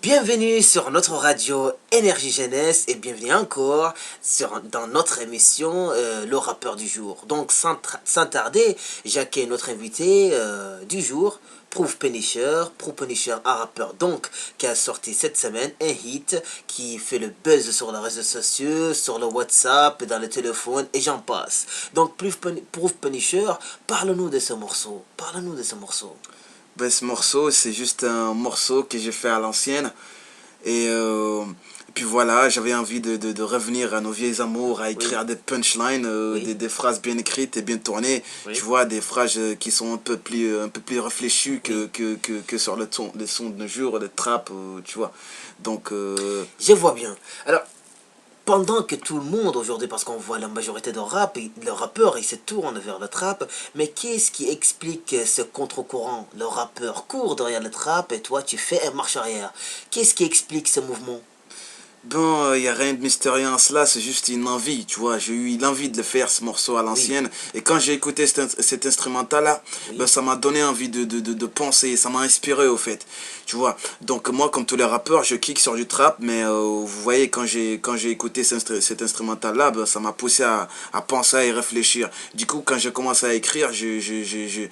Bienvenue sur notre radio Énergie Jeunesse et bienvenue encore dans notre émission Le rappeur du jour. Donc sans tarder, j'accueille notre invité du jour, Proof Punisher. Proof Punisher, un rappeur donc qui a sorti cette semaine un hit qui fait le buzz sur les réseaux sociaux, sur le WhatsApp, dans le téléphone et j'en passe. Donc Proof Punisher, parle-nous de ce morceau. Ben, ce morceau, c'est juste un morceau que j'ai fait à l'ancienne. Et puis voilà, j'avais envie de revenir à nos vieilles amours, à écrire des punchlines, des phrases bien écrites et bien tournées. Tu vois, des phrases qui sont un peu plus réfléchies que sur le son de nos jours, le trap, tu vois. Donc... Je vois bien. Alors, pendant que tout le monde aujourd'hui, parce qu'on voit la majorité de le rappeur, il se tourne vers le trap, mais qu'est-ce qui explique ce contre-courant? Le rappeur court derrière le trap et toi tu fais un marche arrière. Qu'est-ce qui explique ce mouvement? Bon, il n'y a rien de mystérieux en cela, c'est juste une envie, tu vois. J'ai eu l'envie de le faire, ce morceau à l'ancienne. Et quand j'ai écouté cet instrumental-là, ben, ça m'a donné envie de penser, ça m'a inspiré au fait, tu vois. Donc moi, comme tous les rappeurs, je kick sur du trap, mais vous voyez, quand j'ai écouté cet instrumental-là, ben, ça m'a poussé à penser et réfléchir. Du coup, quand j'ai commencé à écrire, j'ai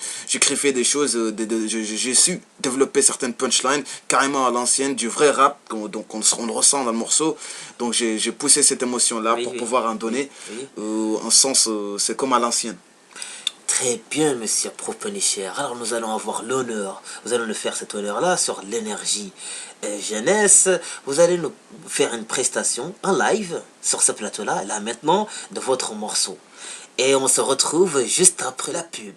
fait des choses, j'ai su développer certaines punchlines, carrément à l'ancienne, du vrai rap, donc on le ressent dans le morceau. Donc j'ai poussé cette émotion-là pour pouvoir en donner un sens, c'est comme à l'ancienne. Très bien, monsieur Proof Punisher. Alors nous allons avoir l'honneur, vous allez nous faire cet honneur-là sur l'énergie jeunesse. Vous allez nous faire une prestation en live sur ce plateau-là, là maintenant, de votre morceau. Et on se retrouve juste après la pub.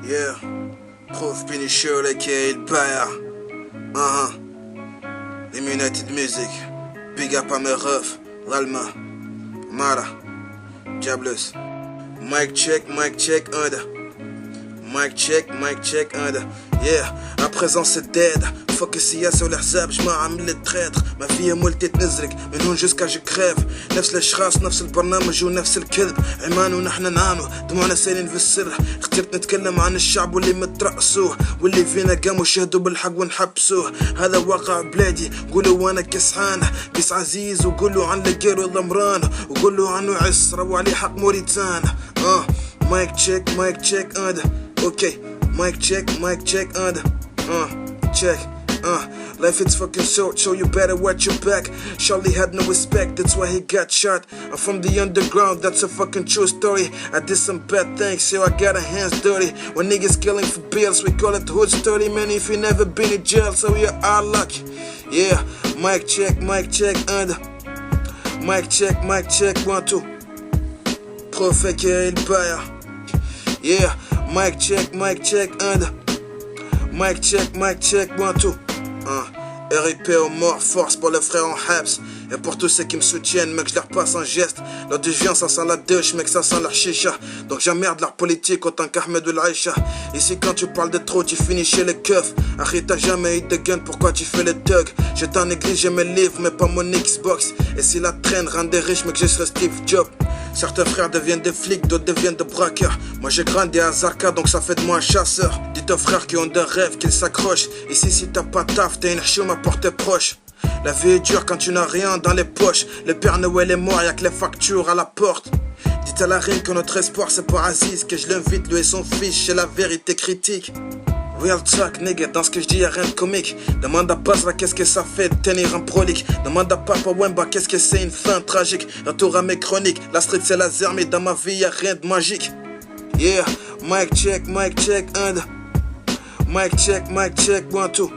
Yeah, Proof Punisher, aka El Baya. United Music. Big up à mes refs. L'Alma. Mara. Diablus. Mic check, under. Mic check, under. Yeah, à présent c'est dead. فوكس ياسا والحساب جماعة عامل التريتر ما فيها مولتي تنزرك من هون جوسكا جو كريف نفس الاشخاص نفس البرنامج ونفس الكذب عمان ونحن نعانو دموعنا سايلين في السر اخترت نتكلم عن الشعب واللي مترأسوه واللي فينا قاموا شهدوا بالحق ونحبسوه هذا واقع بلادي قولوا وانا كسحانه كيس عزيز وقولوا عن لقير والضمران وقولوا عنه عسرة وعليه حق موريتانا مايك تشيك اند اوكي مايك تشيك اند check life it's fucking short, so you better watch your back. Charlie had no respect, that's why he got shot. I'm from the underground, that's a fucking true story. I did some bad things, so I got a hands dirty. When niggas killing for bills, we call it hood story. Man, if you never been in jail, so you are lucky. Yeah, mic check, under. Mic check, 1, 2. Prophet El Baya. Yeah, mic check, under. Mic check, 1, 2. RIP aux morts, force pour les frères en Habs. Et pour tous ceux qui me soutiennent, mec, je leur passe un geste. Leur déviance, ça sent la douche, mec, ça sent leur chicha. Donc j'emmerde leur politique autant qu'Ahmed ou l'Aïcha. Ici, quand tu parles de trop, tu finis chez les keufs. Arrête, t'as jamais eu de gun, pourquoi tu fais le thug? J'étais en église, j'ai mes livres, mais pas mon Xbox. Et si la traîne rend des riches, mec, je serai Steve Jobs. Certains frères deviennent des flics, d'autres deviennent des braqueurs. Moi j'ai grandi à Zarka, donc ça fait de moi un chasseur. Dites aux frères qui ont des rêves qu'ils s'accrochent. Ici si t'as pas taf, t'es une choum à portée proche. La vie est dure quand tu n'as rien dans les poches. Le Père Noël est mort, y'a que les factures à la porte. Dites à la reine que notre espoir c'est pas Aziz, que je l'invite lui et son fils chez la vérité critique. Real talk, nigga, dans ce que je dis y'a rien de comique. Demande à Basra qu'est-ce que ça fait de tenir un prolique. Demande à Papa Wemba qu'est-ce que c'est une fin tragique. Retour à mes chroniques, la street c'est la zermie. Dans ma vie y'a rien de magique. Yeah, mic check, under. Mic check, 1, 2.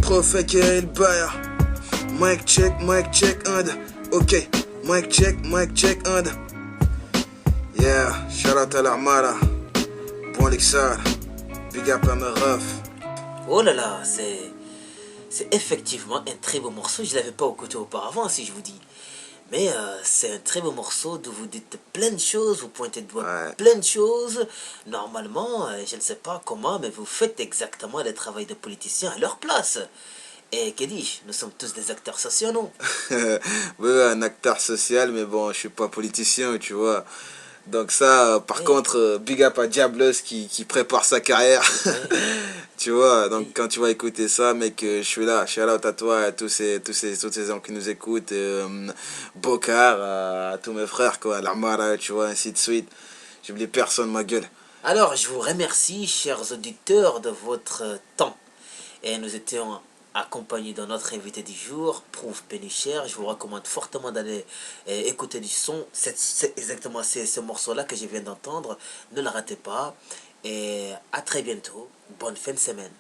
Prophet El Baya. Mic check, under. Ok, mic check, under. Yeah, shout out à l'Armada. Bon Lixar. Big up à mes refs. Oh là là, c'est effectivement un très beau morceau. Je ne l'avais pas écouté auparavant, si je vous dis. Mais c'est un très beau morceau d'où vous dites plein de choses, vous pointez de doigt plein de choses. Normalement, je ne sais pas comment, mais vous faites exactement le travail de politicien à leur place. Et que dis-je, nous sommes tous des acteurs sociaux, non? Oui, un acteur social, mais bon, je suis pas politicien, tu vois. Donc ça, par Oui, contre, big up à Diables qui prépare sa carrière. oui, Tu vois, donc oui. quand tu vas écouter ça, mec, je suis là. Shout out à toi, à tous ces gens qui nous écoutent. Bokar, à tous mes frères, quoi. Lamara, tu vois, ainsi de suite. J'oublie personne, ma gueule. Alors, je vous remercie, chers auditeurs, de votre temps. Et nous étions accompagnés de notre invité du jour, Proof Pénicher. Je vous recommande fortement d'aller écouter du son. C'est exactement ce morceau-là que je viens d'entendre. Ne le ratez pas. Et à très bientôt. Bonne fin de semaine.